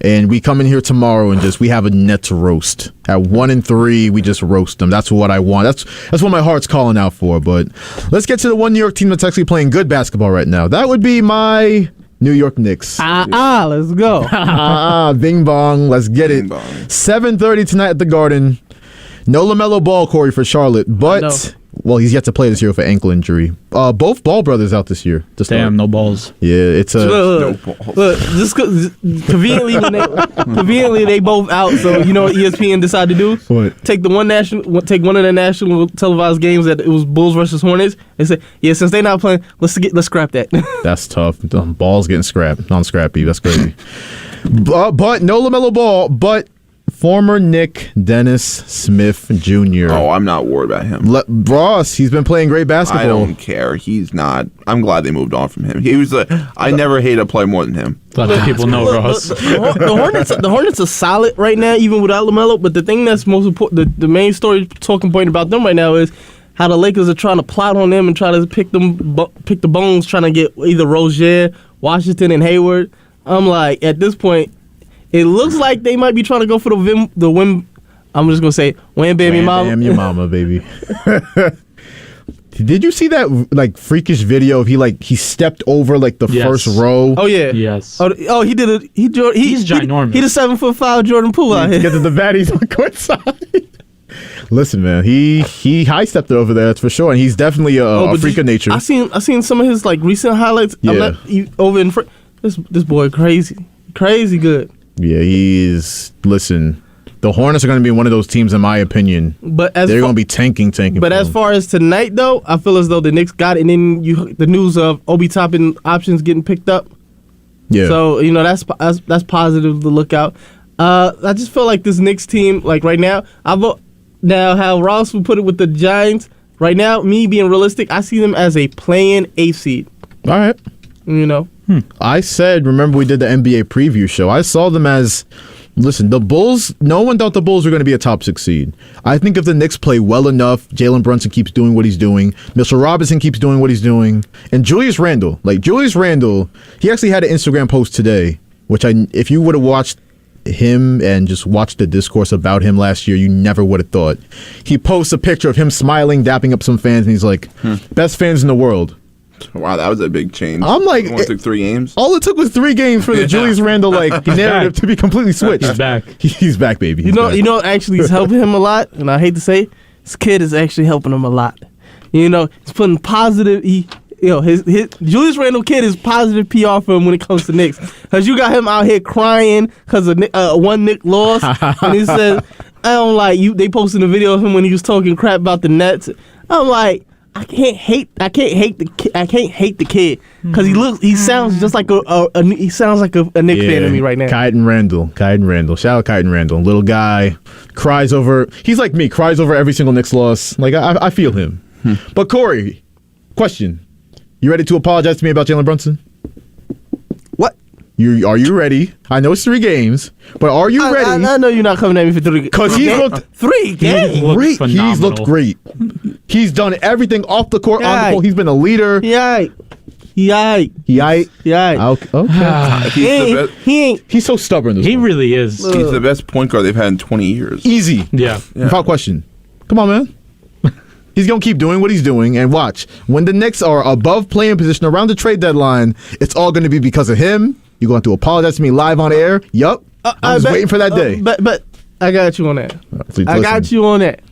And we come in here tomorrow and we have a Nets roast. At 1-3, we just roast them. That's what I want. That's what my heart's calling out for. But let's get to the one New York team that's actually playing good basketball right now. That would be my New York Knicks. Let's go. Bing bong. Let's get it. 7:30 tonight at the Garden. No LaMelo Ball, Kory, for Charlotte. But, well, he's yet to play this year with an ankle injury. Both Ball brothers out this year. Damn, no balls. Yeah, it's a... No balls. Look, just conveniently they both out. So you know what ESPN decided to do? What? Take one of the national televised games that it was Bulls versus Hornets. They said, yeah, since they're not playing, let's scrap that. That's tough. The Ball's getting scrapped. Non-scrappy. That's crazy. But no LaMelo Ball, but... Former Knick Dennis Smith Jr. Oh, I'm not worried about him. Ross, he's been playing great basketball. I don't care. He's not. I'm glad they moved on from him. He was. I never hated a player more than him. Let people know, Ross. The Hornets are solid right now, even without LaMelo. But the thing that's most important, the main story talking point about them right now is how the Lakers are trying to plot on them and try to pick the bones, trying to get either Rozier, Washington, and Hayward. I'm like, at this point. It looks like they might be trying to go for the win. I'm just gonna say, wham bam your mama. Bam your mama, baby. Did you see that freakish video of he stepped over the first row? Oh yeah. Yes. Oh he did it. He's ginormous. He's a 7'5" Jordan Poole out here. To get to the baddies on court side. Listen, man, he high stepped it over there. That's for sure, and he's definitely a freak of nature. I seen some of his recent highlights. Yeah. Over in front. This boy crazy good. Yeah, he is. Listen, the Hornets are going to be one of those teams, in my opinion. But they're going to be tanking. But as far as tonight, though, I feel as though the Knicks got it, and then the news of Obi Toppin options getting picked up. Yeah. So that's positive to look out. I just feel like this Knicks team, right now, Now, how Ross would put it with the Giants, right now, me being realistic, I see them as a play-in 8th seed. All right. You know? I said, remember we did the NBA preview show. I saw them as, listen, the Bulls, no one thought the Bulls were going to be a top 6 seed. I think if the Knicks play well enough, Jalen Brunson keeps doing what he's doing, Mitchell Robinson keeps doing what he's doing, and Julius Randle, he actually had an Instagram post today, which if you would have watched him and just watched the discourse about him last year, you never would have thought. He posts a picture of him smiling, dapping up some fans, and he's like, best fans in the world. Wow, that was a big change. I'm like, it only took 3 games. All it took was 3 games for the Julius Randle narrative to be completely switched. He's back. He's back, baby. You know, actually, he's helping him a lot, and I hate to say, this kid is actually helping him a lot. You know, he's putting positive. His Julius Randle kid is positive PR for him when it comes to Knicks, because you got him out here crying because of one Knick loss, and he said, "I don't like you." They posted a video of him when he was talking crap about the Nets. I'm like, I can't hate the kid because he sounds just like a Knick fan to me right now. Kyden Randall. Shout out Kyden Randall. Little guy, he's like me, cries over every single Knicks loss. Like, I feel him. But Kory, question. You ready to apologize to me about Jalen Brunson? What? Are you ready? I know it's 3 games, but are you ready? I know you're not coming at me for 3 games. Because he's looked 3 games. He's looked great. He's done everything off the court, on the court. He's been a leader. Yikes. Okay. He's so stubborn. He really is. He's the best point guard they've had in 20 years. Easy. Yeah. Without question. Come on, man. He's going to keep doing what he's doing, and watch. When the Knicks are above playing position around the trade deadline, it's all going to be because of him. You're going to apologize to me live on air. Yup. I'm just waiting for that day. But I got you on that. I got you on that.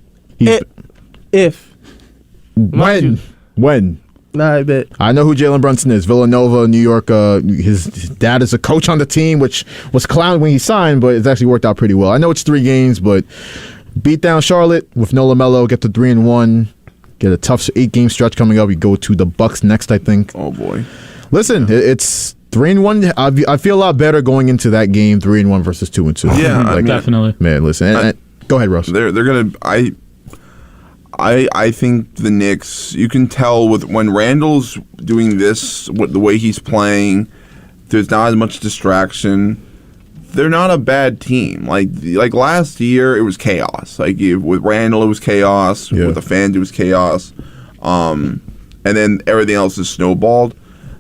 When? Nah, I bet. I know who Jalen Brunson is. Villanova, New York. His dad is a coach on the team, which was clowned when he signed, but it's actually worked out pretty well. I know it's 3 games, but beat down Charlotte with no LaMelo, get to 3-1, get a tough 8-game stretch coming up. We go to the Bucks next, I think. Oh boy! Listen, it's 3-1. I feel a lot better going into that game, 3-1 versus 2-2. Yeah, definitely. Man, listen. Go ahead, Russ. They're gonna. I think the Knicks. You can tell when Randall's doing this, the way he's playing. There's not as much distraction. They're not a bad team. Like last year, it was chaos. With Randall, it was chaos. Yeah. With the fans, it was chaos. And then everything else is snowballed.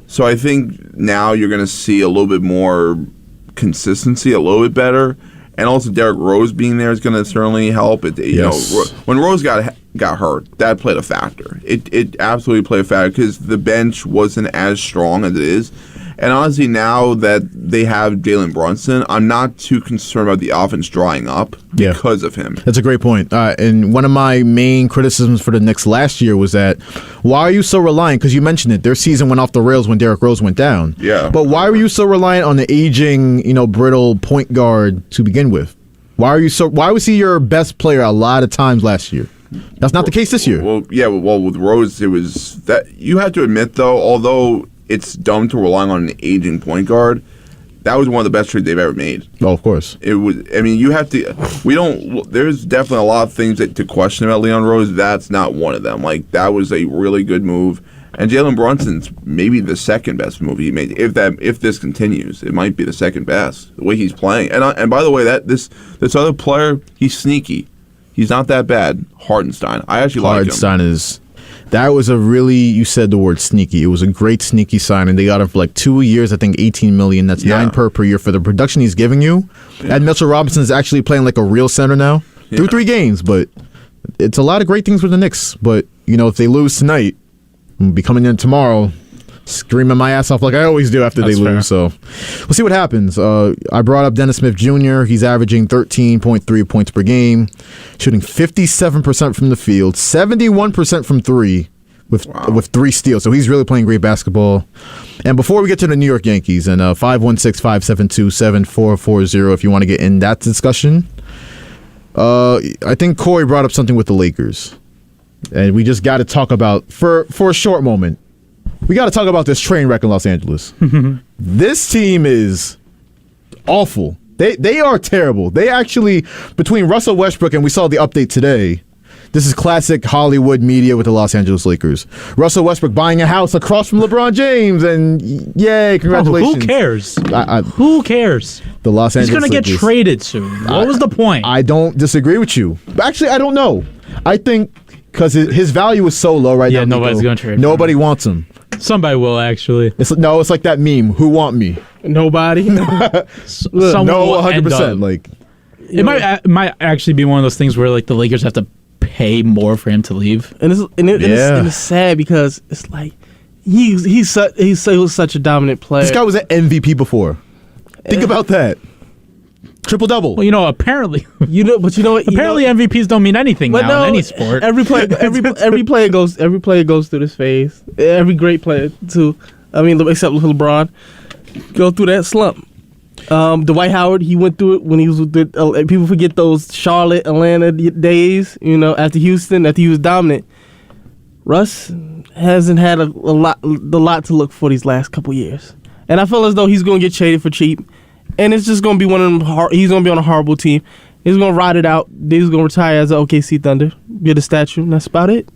So I think now you're going to see a little bit more consistency, a little bit better. And also Derrick Rose being there is going to certainly help. When Rose got hurt, that played a factor. It absolutely played a factor because the bench wasn't as strong as it is. And honestly, now that they have Jalen Brunson, I'm not too concerned about the offense drying up because of him. That's a great point. And one of my main criticisms for the Knicks last year was that, why are you so reliant? Because you mentioned it, their season went off the rails when Derrick Rose went down. Yeah. But why were you so reliant on the aging, brittle point guard to begin with? Why was he your best player a lot of times last year? That's not the case this year. Well, with Rose, it was that. You have to admit, though, although it's dumb to rely on an aging point guard, that was one of the best trades they've ever made. Oh, of course. It was. I mean, you have to. There's definitely a lot of things to question about Leon Rose. That's not one of them. That was a really good move. And Jalen Brunson's maybe the second best move he made. If this continues, it might be the second best. The way he's playing. And by the way, this other player, he's sneaky. He's not that bad. Hartenstein. I actually like him. Hartenstein that was you said the word sneaky. It was a great sneaky signing. They got him for 2 years, I think $18 million. That's $9 per year for the production he's giving you. Yeah. And Mitchell Robinson is actually playing like a real center now. Through 3 games, but it's a lot of great things for the Knicks. But, if they lose tonight, I'm be coming in tomorrow screaming my ass off like I always do after they lose. So we'll see what happens. I brought up Dennis Smith Jr. He's averaging 13.3 points per game, shooting 57% from the field, 71% from 3 with 3 steals. So he's really playing great basketball. And before we get to the New York Yankees, and 516-572-7440 if you want to get in that discussion, I think Kory brought up something with the Lakers. And we just got to talk about, for a short moment, we got to talk about this train wreck in Los Angeles. This team is awful. They are terrible. They actually, between Russell Westbrook, and we saw the update today, this is classic Hollywood media with the Los Angeles Lakers. Russell Westbrook buying a house across from LeBron James, and yay, congratulations. Who cares? Who cares? The Los Angeles He's going to get Lakers. traded soon. What was the point? I don't disagree with you. Actually, I don't know. I think because his value is so low right now. Nobody's going to trade him. Nobody wants him. Somebody will, actually. It's like that meme. Who want me? Nobody. Someone No, will end 100%. up. Like It might actually be one of those things where like the Lakers have to pay more for him to leave. And it's sad because it's like he was such a dominant player. this guy was an MVP before. Think about that. Triple double. Well, apparently, but you know what? apparently MVPs don't mean anything now in any sport. Every player goes through this phase. Every great player too. I mean, except LeBron, go through that slump. Dwight Howard, he went through it when he was with people forget those Charlotte, Atlanta days. After Houston, after he was dominant. Russ hasn't had the lot to look for these last couple years, and I feel as though he's going to get traded for cheap. And it's just going to be one of them. He's going to be on a horrible team. He's going to ride it out. Then he's going to retire as an OKC Thunder. Get a statue. And that's about it.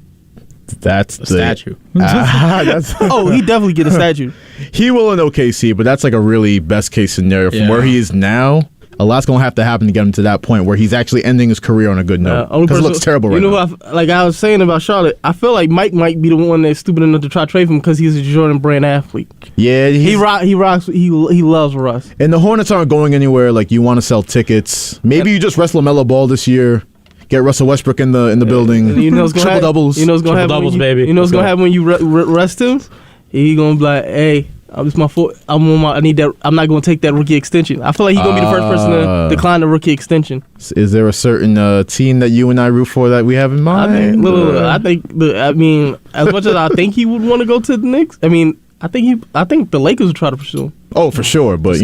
That's A statue. He definitely get a statue. He will in OKC, but that's like a really best case scenario from where he is now. A lot's going to have to happen to get him to that point where he's actually ending his career on a good note. Because it looks terrible right now. Like I was saying about Charlotte, I feel like Mike might be the one that's stupid enough to try to trade him because he's a Jordan Brand athlete. Yeah, he rocks. He loves Russ. And the Hornets aren't going anywhere. Like you want to sell tickets. Maybe you just rest LaMelo Ball this year. Get Russell Westbrook in the building. Triple doubles. You know what's going to happen? Doubles, baby. You know what's going to happen when you rest him? He going to be like, hey. It's my fault. I need that. I'm not going to take that rookie extension. I feel like he's going to be the first person to decline the rookie extension. Is there a certain team that you and I root for that we have in mind? I mean, as much as I think he would want to go to the Knicks, I think the Lakers would try to pursue him. Oh, for sure. But,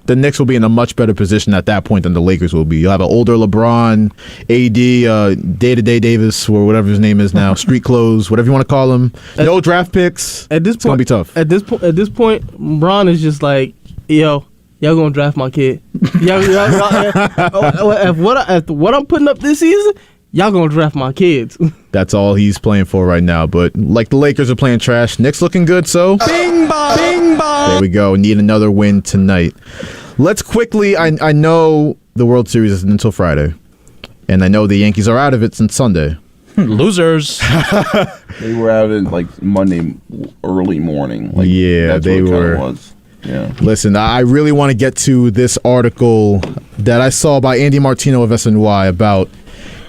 the Knicks will be in a much better position at that point than the Lakers will be. You'll have an older LeBron, AD, Day-to-Day Davis, or whatever his name is now, street clothes, whatever you want to call him. No draft picks. At this it's going to be tough. At this point, LeBron is just like, yo, y'all going to draft my kid. After what I'm putting up this season, y'all going to draft my kids. That's all he's playing for right now. But like the Lakers are playing trash, Knicks looking good, so bing bong, bing bong. There we go. Need another win tonight. Let's quickly. I know the World Series isn't until Friday, and I know the Yankees are out of it since Sunday. Losers. They were out of it like Monday early morning. Like, yeah, they were. Was. Yeah. Listen, I really want to get to this article that I saw by Andy Martino of SNY about.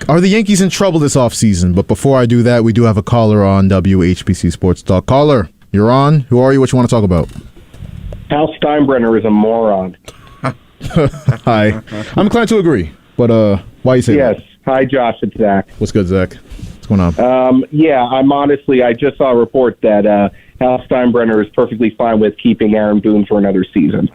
Are the Yankees in trouble this offseason? But before I do that, we do have a caller on WHPC Sports Talk. Caller, you're on. Who are you? What you want to talk about? Hal Steinbrenner is a moron. Hi. I'm inclined to agree. But why you say that? Yes. Hi, Josh. It's Zach. What's good, Zach? What's going on? I just saw a report that Hal Steinbrenner is perfectly fine with keeping Aaron Boone for another season.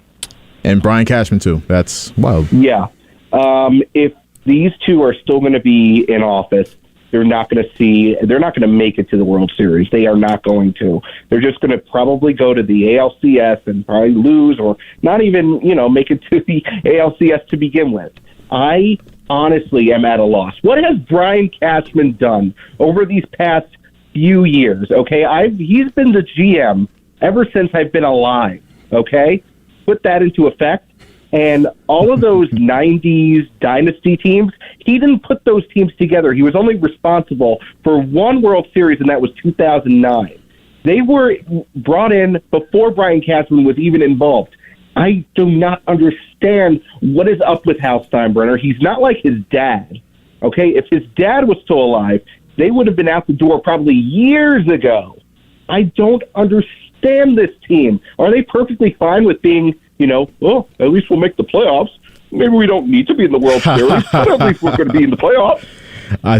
And Brian Cashman, too. That's wild. Yeah. If these two are still going to be in office, they're not going to make it to the World Series. They are not going to. They're just going to probably go to the ALCS and probably lose or not even, make it to the ALCS to begin with. I honestly am at a loss. What has Brian Cashman done over these past few years? Okay, he's been the GM ever since I've been alive. Okay, put that into effect. And all of those 90s dynasty teams, he didn't put those teams together. He was only responsible for one World Series, and that was 2009. They were brought in before Brian Cashman was even involved. I do not understand what is up with Hal Steinbrenner. He's not like his dad. Okay, if his dad was still alive, they would have been out the door probably years ago. I don't understand this team. Are they perfectly fine with being, at least we'll make the playoffs. Maybe we don't need to be in the World Series, but at least we're going to be in the playoffs.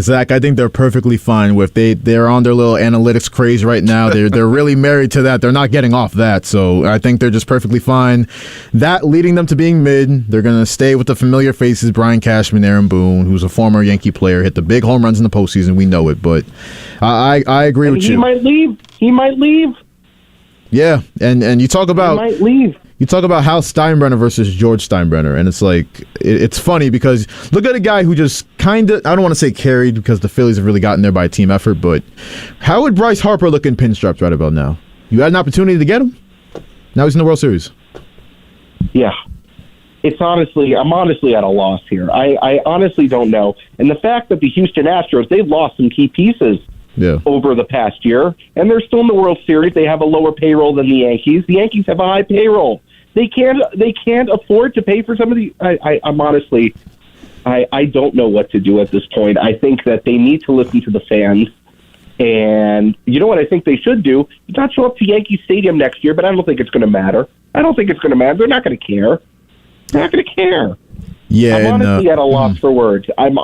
Zach, I think they're perfectly fine with they're on their little analytics craze right now. They're really married to that. They're not getting off that. So I think they're just perfectly fine. That leading them to being mid. They're going to stay with the familiar faces, Brian Cashman, Aaron Boone, who's a former Yankee player, hit the big home runs in the postseason. We know it, but I agree with you. He might leave. Yeah, and you talk about he might leave. You talk about Hal Steinbrenner versus George Steinbrenner, and it's like it's funny because look at a guy who just kind of, I don't want to say carried because the Phillies have really gotten there by team effort, but how would Bryce Harper look in pinstripes right about now? You had an opportunity to get him. Now he's in the World Series. Yeah. I'm honestly at a loss here. I honestly don't know. And the fact that the Houston Astros, they've lost some key pieces over the past year, and they're still in the World Series. They have a lower payroll than the Yankees. The Yankees have a high payroll. They can't afford to pay for some of the. I'm honestly, I don't know what to do at this point. I think that they need to listen to the fans. And you know what I think they should do? Not show up to Yankee Stadium next year, but I don't think it's going to matter. They're not going to care. They're not going to care. Yeah, I'm honestly at a loss for words. I'm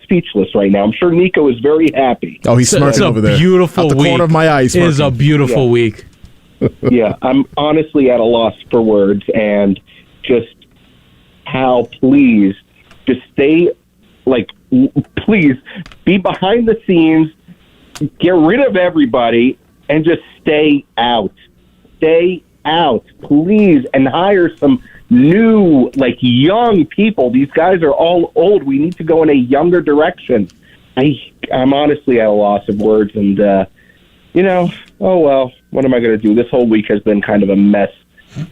speechless right now. I'm sure Nico is very happy. Oh, he's smirking over there. Beautiful Out the week. corner of my eye, he's It is a smirking. beautiful week. Yeah, I'm honestly at a loss for words, and just how please just stay, please be behind the scenes, get rid of everybody, and just stay out. Stay out, please, and hire some new, young people. These guys are all old. We need to go in a younger direction. I'm honestly at a loss of words, and, oh, well, what am I going to do? This whole week has been kind of a mess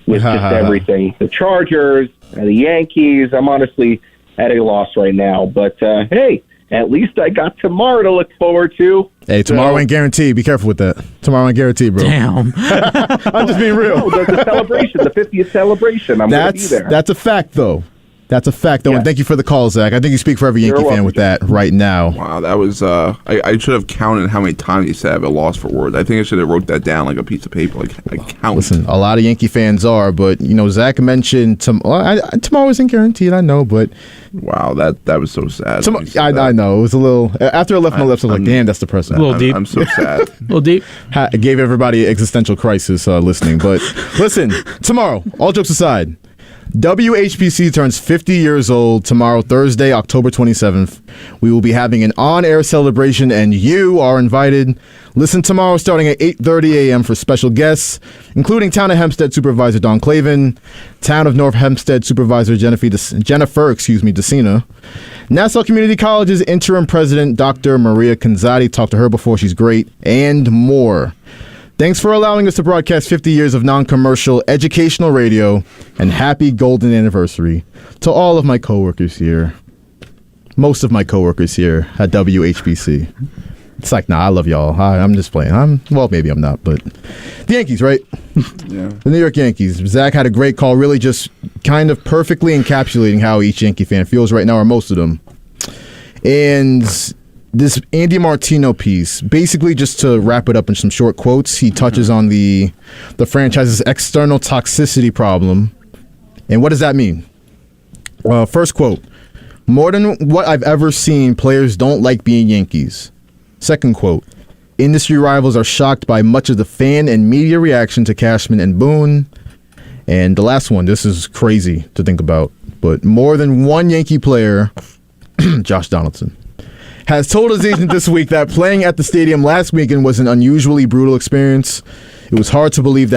with just everything. The Chargers, and the Yankees. I'm honestly at a loss right now. But, hey, at least I got tomorrow to look forward to. Hey, tomorrow ain't guaranteed. Be careful with that. Tomorrow ain't guaranteed, bro. Damn. I'm just being real. No, there's a celebration, the 50th celebration. I'm going to be there. That's a fact, though. That's a fact, though. Yeah. And thank you for the call, Zach. I think you speak for every Yankee fan with that right now. Wow, that was I should have counted how many times you said I've lost for words. I think I should have wrote that down like a piece of paper. I count. Listen, a lot of Yankee fans are, but Zach mentioned tomorrow isn't guaranteed. I know, but wow, that was so sad. I know it was a little. After I left my lips, I was like, damn, that's depressing. A little deep. I'm so sad. A little deep. It gave everybody existential crisis listening. But listen, tomorrow, all jokes aside, WHPC turns 50 years old tomorrow, Thursday, October 27th. We will be having an on-air celebration, and you are invited. Listen tomorrow starting at 8:30 a.m. for special guests, including Town of Hempstead Supervisor Don Clavin, Town of North Hempstead Supervisor Jennifer DeCina, Nassau Community College's interim president, Dr. Maria Canzati. Talk to her before, she's great, and more. Thanks for allowing us to broadcast 50 years of non-commercial educational radio, and happy golden anniversary to all of my coworkers here. Most of my coworkers here at WHPC. It's like, nah, I love y'all. I'm just playing. Maybe I'm not, but the Yankees, right? Yeah. The New York Yankees. Zach had a great call, really just kind of perfectly encapsulating how each Yankee fan feels right now, or most of them. And this Andy Martino piece, basically just to wrap it up in some short quotes, he touches on the franchise's external toxicity problem. And what does that mean? First quote, more than what I've ever seen, players don't like being Yankees. Second quote, industry rivals are shocked by much of the fan and media reaction to Cashman and Boone. And the last one, this is crazy to think about, but more than one Yankee player, Josh Donaldson, has told his agent this week that playing at the stadium last weekend was an unusually brutal experience. It was hard to believe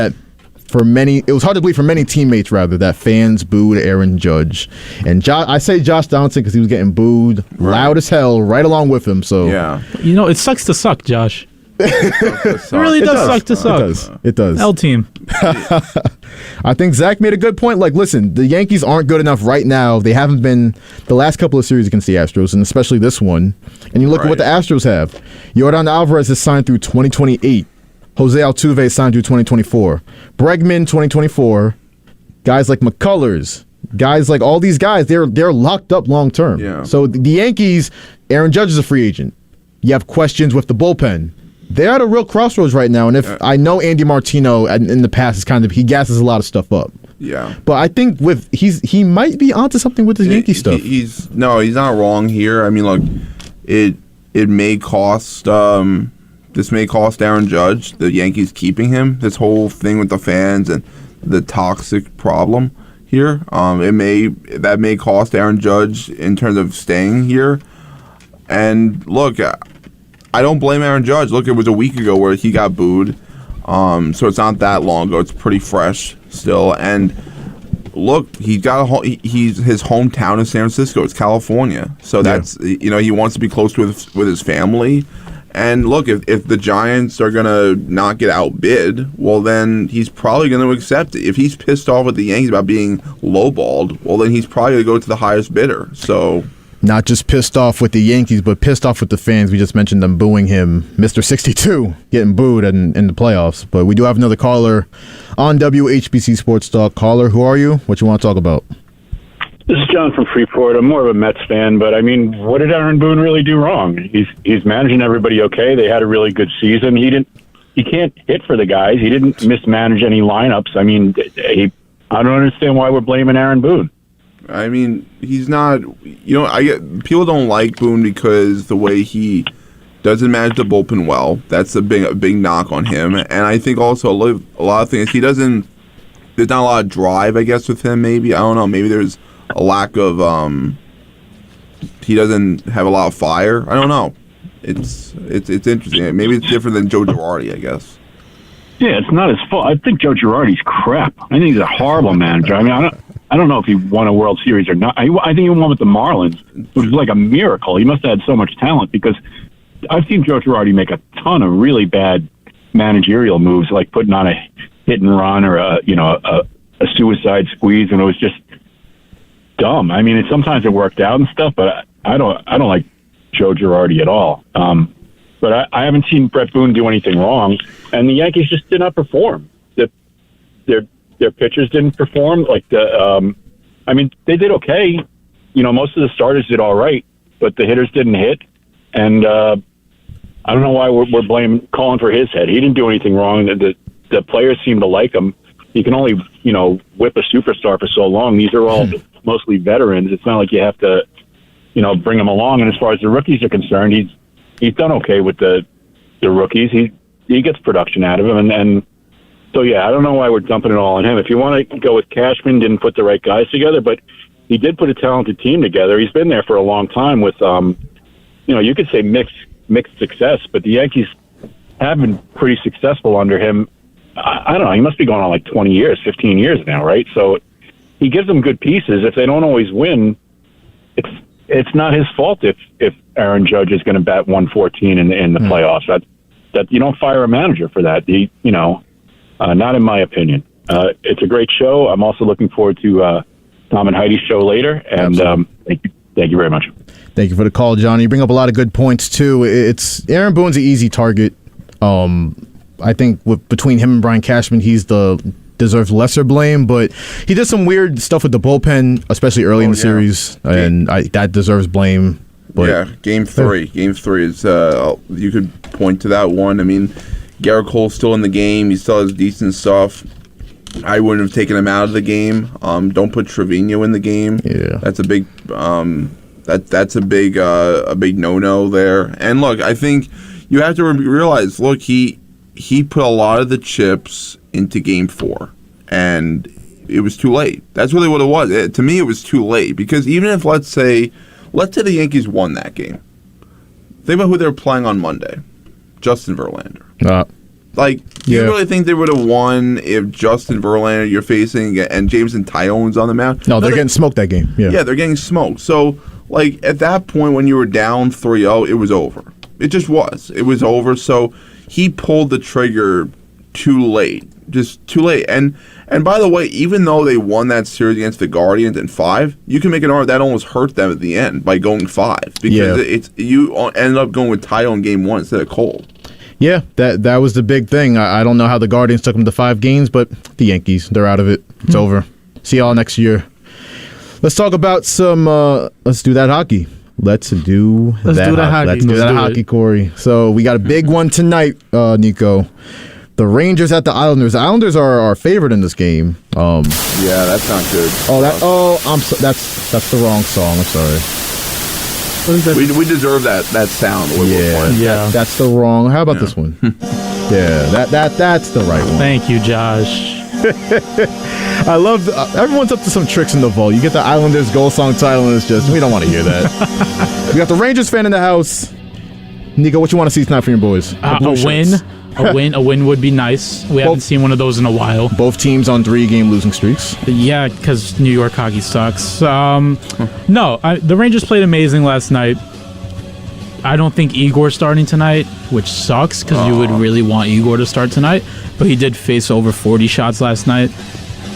for many teammates that fans booed Aaron Judge. And I say Josh Donaldson because he was getting booed loud as hell right along with him. So yeah, it sucks to suck, Josh. It really does suck to suck. It does. L team. I think Zach made a good point. Listen, the Yankees aren't good enough right now. They haven't been the last couple of series against the Astros, and especially this one. And you look at what the Astros have. Yordan Alvarez is signed through 2028. Jose Altuve is signed through 2024. Bregman, 2024. Guys like McCullers. Guys like all these guys, they're locked up long term. Yeah. So the Yankees, Aaron Judge is a free agent. You have questions with the bullpen. They're at a real crossroads right now, and I know Andy Martino in the past he gasses a lot of stuff up. Yeah, but I think he might be onto something with his Yankee stuff. He's not wrong here. I mean, look, it may cost this may cost Aaron Judge, the Yankees keeping him. This whole thing with the fans and the toxic problem here, that may cost Aaron Judge in terms of staying here. And look, I don't blame Aaron Judge. Look, it was a week ago where he got booed. So it's not that long ago. It's pretty fresh still. And look, his hometown is San Francisco. It's California. So that's he wants to be close with his family. And look, if the Giants are gonna not get outbid, well then he's probably gonna accept it. If he's pissed off with the Yankees about being lowballed, well then he's probably gonna go to the highest bidder. So not just pissed off with the Yankees, but pissed off with the fans. We just mentioned them booing him, Mr. 62, getting booed in the playoffs. But we do have another caller on WHPC Sports Talk. Caller, who are you? What you want to talk about? This is John from Freeport. I'm more of a Mets fan, but I mean, what did Aaron Boone really do wrong? He's managing everybody okay. They had a really good season. He can't hit for the guys. He didn't mismanage any lineups. I mean, I don't understand why we're blaming Aaron Boone. I mean, he's not. People don't like Boone because the way he doesn't manage the bullpen well. That's a big knock on him. And I think also a lot of things there's not a lot of drive, I guess, with him. Maybe I don't know. Maybe there's a lack of he doesn't have a lot of fire. I don't know. It's interesting. Maybe it's different than Joe Girardi, I guess. Yeah, it's not his fault. I think Joe Girardi's crap. I think he's a horrible manager. I mean, I don't know if he won a World Series or not. I think he won with the Marlins, which was like a miracle. He must have had so much talent because I've seen Joe Girardi make a ton of really bad managerial moves, like putting on a hit and run or a suicide squeeze, and it was just dumb. I mean, sometimes it worked out and stuff, but I don't like Joe Girardi at all. But I haven't seen Brett Boone do anything wrong, and the Yankees just did not perform. Their pitchers didn't perform. I mean, they did okay. Most of the starters did all right, but the hitters didn't hit. And I don't know why we're calling for his head. He didn't do anything wrong. The players seem to like him. He can only, whip a superstar for so long. These are all mostly veterans. It's not like you have to, bring them along. And as far as the rookies are concerned, he's done okay with the rookies. He gets production out of them, and so I don't know why we're dumping it all on him. If you want to go with Cashman, didn't put the right guys together, but he did put a talented team together. He's been there for a long time with, you could say mixed success, but the Yankees have been pretty successful under him. I don't know. He must be going on like 20 years, 15 years now, right? So he gives them good pieces. If they don't always win, it's not his fault if Aaron Judge is going to bat 114 in the playoffs. That you don't fire a manager for that. Not in my opinion. It's a great show. I'm also looking forward to Tom and Heidi's show later. And thank you very much. Thank you for the call, Johnny. You bring up a lot of good points too. It's Aaron Boone's an easy target. I think between him and Brian Cashman, deserves lesser blame, but he did some weird stuff with the bullpen, especially early in the series, and that deserves blame. But Game 3 is you could point to that one. I mean, Garrett Cole's still in the game. He still has decent stuff. I wouldn't have taken him out of the game. Don't put Trevino in the game. Yeah, that's a big that's a big no-no there. And look, I think you have to realize, look, he put a lot of the chips into Game 4, and it was too late. That's really what it was. To me, it was too late, because even if, let's say the Yankees won that game, think about who they were playing on Monday. Justin Verlander. Do you really think they would have won if Justin Verlander you're facing and Jameson Tyone's on the mound? No, they're getting smoked that game. Yeah, they're getting smoked. So, at that point when you were down 3-0, it was over. It just was. It was over. So he pulled the trigger too late. Just too late. And by the way, even though they won that series against the Guardians in 5, you can make an argument that almost hurt them at the end by going 5. Because you ended up going with Tyone in Game 1 instead of Cole. Yeah, that was the big thing. I don't know how the Guardians took them to 5 games, but the Yankees, they're out of it. It's over. See y'all next year. Let's talk about some, let's do that hockey. Let's do that hockey, Kory. So we got a big one tonight, Nico. The Rangers at the Islanders. The Islanders are our favorite in this game. Yeah, that's not good. That's the wrong song. I'm sorry. We deserve that sound. That's the wrong. How about this one? That's the right one. Thank you, Josh. I love everyone's up to some tricks in the vault. You get the Islanders goal song title, and it's just we don't want to hear that. We got the Rangers fan in the house. Nico, what you want to see tonight from your boys? A win. A win would be nice. We haven't seen one of those in a while. Both teams on 3-game losing streaks. Yeah, because New York hockey sucks. The Rangers played amazing last night. I don't think Igor's starting tonight, which sucks because you would really want Igor to start tonight. But he did face over 40 shots last night.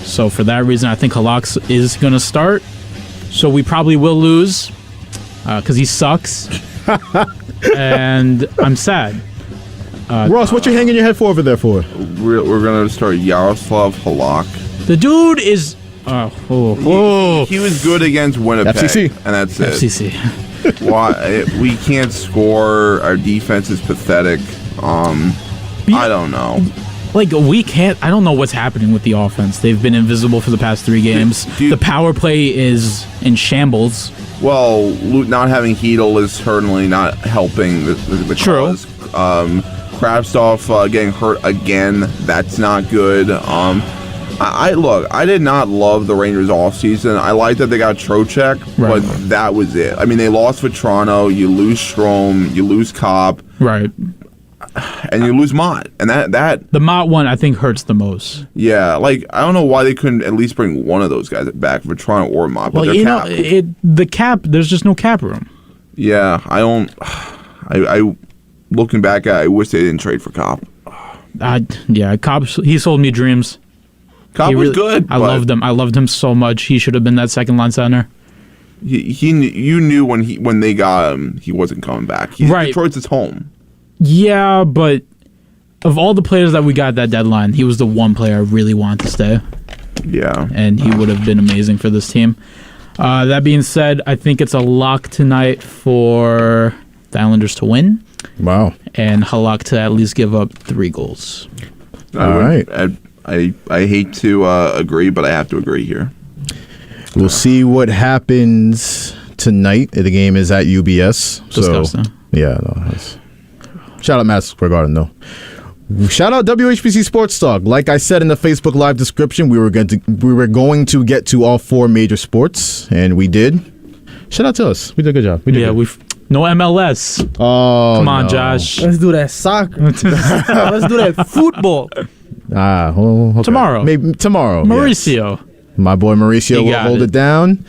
So for that reason, I think Halak is going to start. So we probably will lose because he sucks. And I'm sad. Ross, what you hanging your head for over there for? We're going to start Yaroslav Halak. The dude is... He was good against Winnipeg. FCC. And that's it. FCC. Why we can't score? Our defense is pathetic. I don't know. We can't. I don't know what's happening with the offense. They've been invisible for the past 3 games. The power play is in shambles. Well, not having Hedl is certainly not helping the True. cause. Kravtsov getting hurt again. That's not good. I did not love the Rangers offseason. I like that they got Trocheck, but that was it. I mean, they lost Vetrano, you lose Strome, you lose Kopp. Right. And you lose Mott. And that the Mott one I think hurts the most. Yeah, I don't know why they couldn't at least bring one of those guys back, Vetrano or Mott, but they're capped. The cap, there's just no cap room. Yeah, I looking back at it, I wish they didn't trade for Kopp. Kopp, he sold me dreams. Kopp was good. I loved him so much. He should have been that second line center. You knew when they got him, he wasn't coming back. Detroit's his home. Yeah, but of all the players that we got at that deadline, he was the one player I really wanted to stay. Yeah. And he would have been amazing for this team. That being said, I think it's a lock tonight for the Islanders to win. Wow. And Halak to at least give up 3 goals. All right. I hate to agree, but I have to agree here. We'll see what happens tonight. The game is at UBS. Disgusting. Shout out Madison Square Garden, though. Shout out WHPC Sports Talk. Like I said in the Facebook Live description, we were going to get to all 4 major sports, and we did. Shout out to us. We did a good job. No MLS. Oh, come on, Josh. Let's do that soccer. Let's do that football. Okay. Tomorrow. Maybe tomorrow. Mauricio. Yes. My boy Mauricio will hold it down.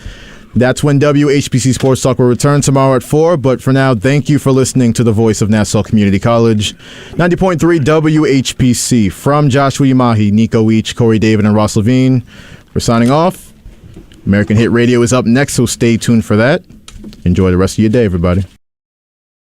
That's when WHPC Sports Talk will return tomorrow at 4. But for now, thank you for listening to the voice of Nassau Community College. 90.3 WHPC. From Joshua Umahi, Nico Each, Kory David, and Ross Levine. We're signing off. American Hit Radio is up next, so stay tuned for that. Enjoy the rest of your day, everybody.